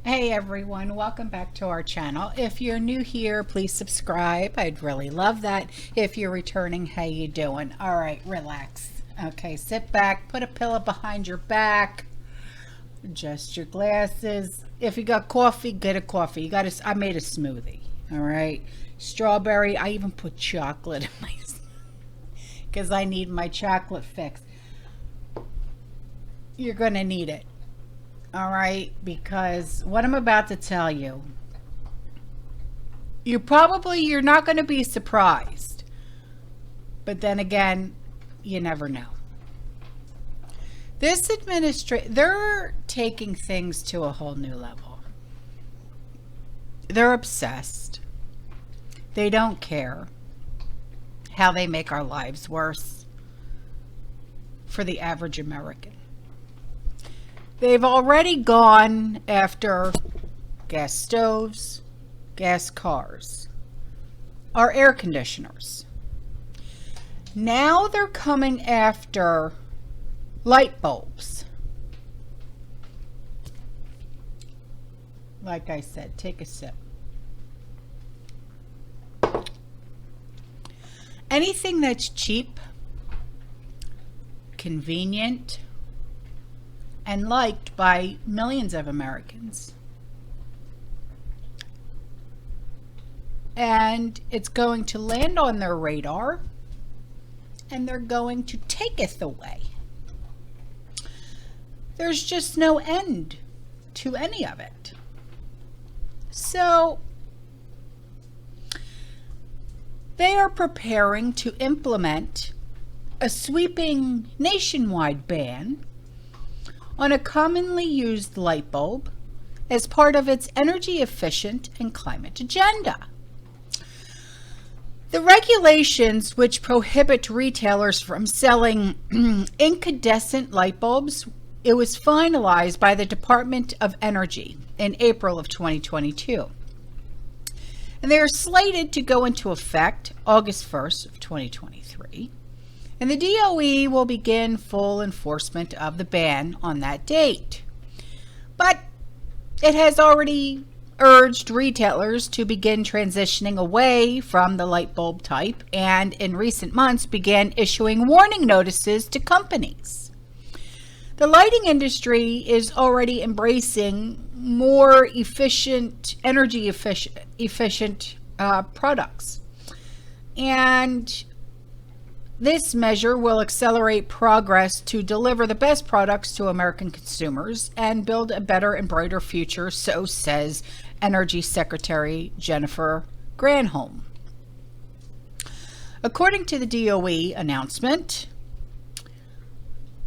Hey everyone, welcome back to our channel. If you're new here, please subscribe. I'd really love that. If you're returning, how you doing? All right, relax. Okay, sit back, put a pillow behind your back, adjust your glasses. If you got coffee, get a coffee. I made a smoothie. All right, strawberry. I even put chocolate in my because I need my chocolate fix. You're gonna need it. All right, because what I'm about to tell you, you're not going to be surprised, but then again, you never know. This administration, they're taking things to a whole new level. They're obsessed. They don't care how they make our lives worse for the average American. They've already gone after gas stoves, gas cars, our air conditioners. Now they're coming after light bulbs. Like I said, take a sip. Anything that's cheap, convenient, and liked by millions of Americans. And it's going to land on their radar, and they're going to take it away. There's just no end to any of it. So they are preparing to implement a sweeping nationwide ban on a commonly used light bulb as part of its energy efficient and climate agenda. The regulations which prohibit retailers from selling incandescent light bulbs, it was finalized by the Department of Energy in April of 2022. And they are slated to go into effect August 1st of 2023. And the DOE will begin full enforcement of the ban on that date. But it has already urged retailers to begin transitioning away from the light bulb type, and in recent months began issuing warning notices to companies. The lighting industry is already embracing more energy efficient products. And this measure will accelerate progress to deliver the best products to American consumers and build a better and brighter future, so says Energy Secretary Jennifer Granholm. According to the DOE announcement,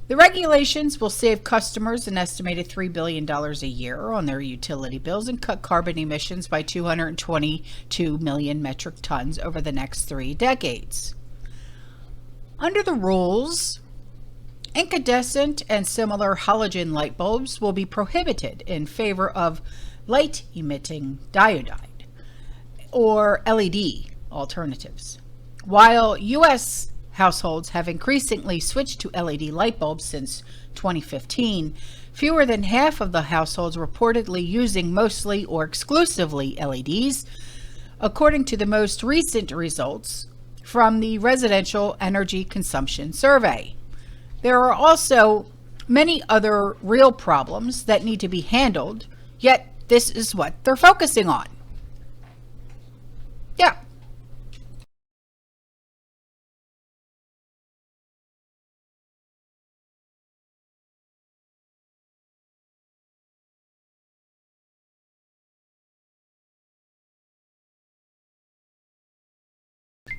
the regulations will save customers an estimated $3 billion a year on their utility bills and cut carbon emissions by 222 million metric tons over the next 3 decades. Under the rules, incandescent and similar halogen light bulbs will be prohibited in favor of light-emitting diode or LED alternatives. While U.S. households have increasingly switched to LED light bulbs since 2015, fewer than half of the households reportedly using mostly or exclusively LEDs, according to the most recent results from the Residential Energy Consumption Survey. There are also many other real problems that need to be handled, yet this is what they're focusing on. Yeah.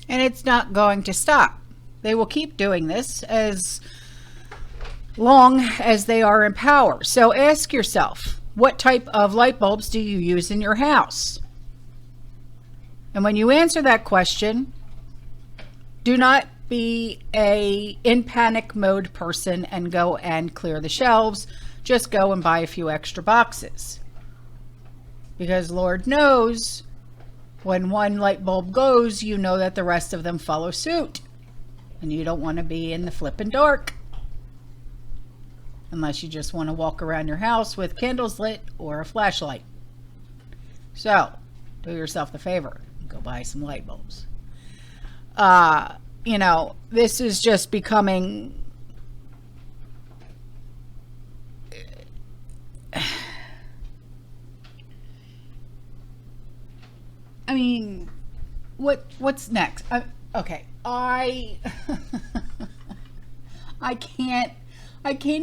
And it's not going to stop. They will keep doing this as long as they are in power. So ask yourself, what type of light bulbs do you use in your house? And when you answer that question, do not be in panic mode person and go and clear the shelves. Just go and buy a few extra boxes. Because Lord knows, when one light bulb goes, you know that the rest of them follow suit. And you don't want to be in the flippin' dark. Unless you just want to walk around your house with candles lit or a flashlight. So do yourself the favor, go buy some light bulbs. You know, this is just becoming, I mean, what's next? Okay, I can't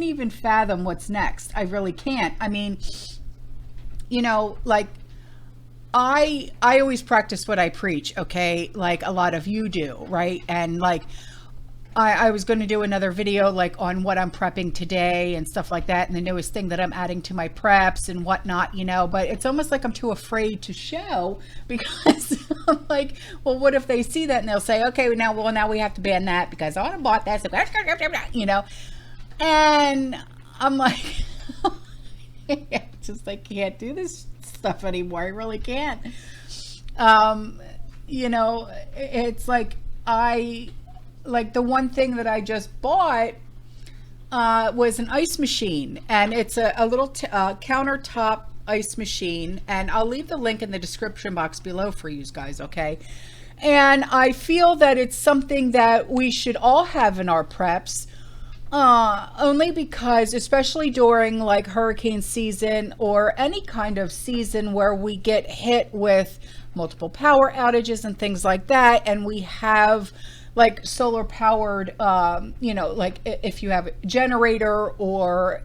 even fathom what's next. I really can't. I mean, you know, like, I always practice what I preach, okay? Like a lot of you do, right? And like, I was going to do another video like on what I'm prepping today and stuff like that, and the newest thing that I'm adding to my preps and whatnot, you know, but it's almost like I'm too afraid to show, because I'm like, well, what if they see that and they'll say, okay, now we have to ban that because I bought that, you know? And I'm like, just like, can't do this stuff anymore. I really can't. You know, it's like, the one thing that I just bought was an ice machine, and it's a little countertop ice machine, and I'll leave the link in the description box below for you guys, okay? And I feel that it's something that we should all have in our preps, only because, especially during like hurricane season or any kind of season where we get hit with multiple power outages and things like that, and we have like solar powered, you know, like if you have a generator or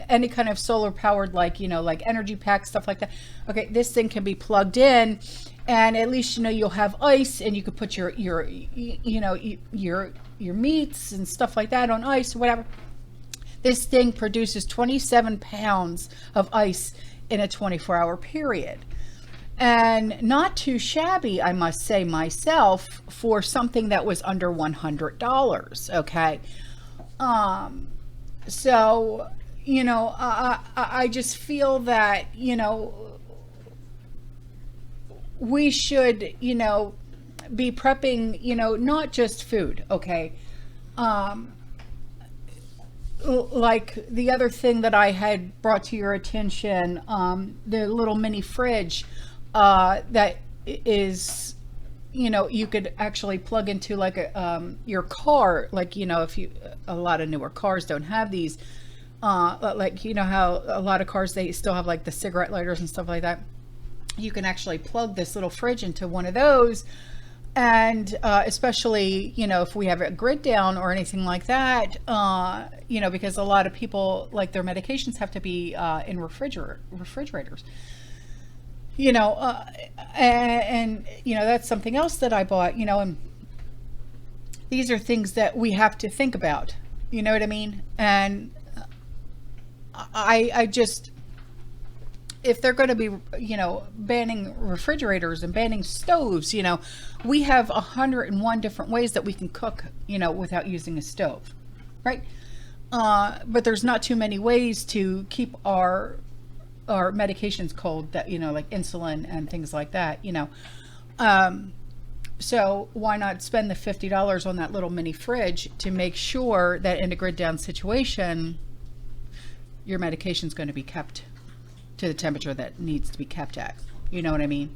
any kind of solar powered, like, you know, like energy pack, stuff like that. Okay, this thing can be plugged in, and at least, you know, you'll have ice, and you could put your you know, your meats and stuff like that on ice or whatever. This thing produces 27 pounds of ice in a 24-hour period. And not too shabby, I must say myself, for something that was under $100, okay? So, you know, I just feel that, you know, we should, you know, be prepping, you know, not just food, okay? Like the other thing that I had brought to your attention, the little mini fridge that is, you know, you could actually plug into like a your car, like, you know, if you, a lot of newer cars don't have these, like, you know how a lot of cars, they still have like the cigarette lighters and stuff like that. You can actually plug this little fridge into one of those, and especially, you know, if we have a grid down or anything like that, you know, because a lot of people, like, their medications have to be in refrigerators, you know, and you know, that's something else that I bought, you know, and these are things that we have to think about, you know what I mean? And I just, if they're going to be, you know, banning refrigerators and banning stoves, you know, we have 101 different ways that we can cook, you know, without using a stove, right? But there's not too many ways to keep our medications cold, that, you know, like insulin and things like that, you know. So why not spend the $50 on that little mini fridge to make sure that in a grid down situation, your medication is going to be kept to the temperature that needs to be kept at, you know what I mean?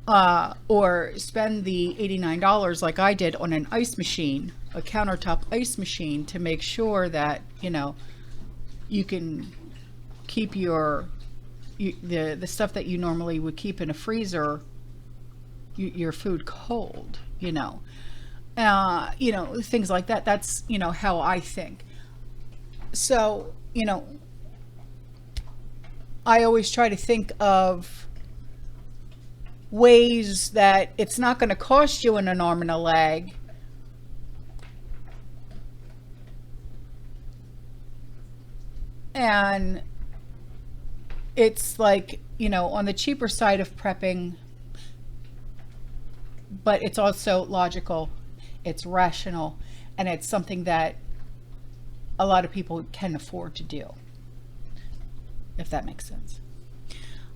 Or spend the $89 like I did on an ice machine, a countertop ice machine, to make sure that, you know, you can keep your the stuff that you normally would keep in a freezer, your food cold, you know, things like that. That's, you know, how I think. So, you know, I always try to think of ways that it's not going to cost you an arm and a leg, and it's like, you know, on the cheaper side of prepping, but it's also logical, it's rational, and it's something that a lot of people can afford to do, if that makes sense.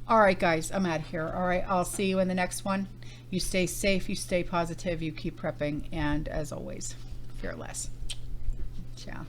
All right, guys, I'm out of here. All right, I'll see you in the next one. You stay safe, you stay positive, you keep prepping, and as always, fearless. Ciao.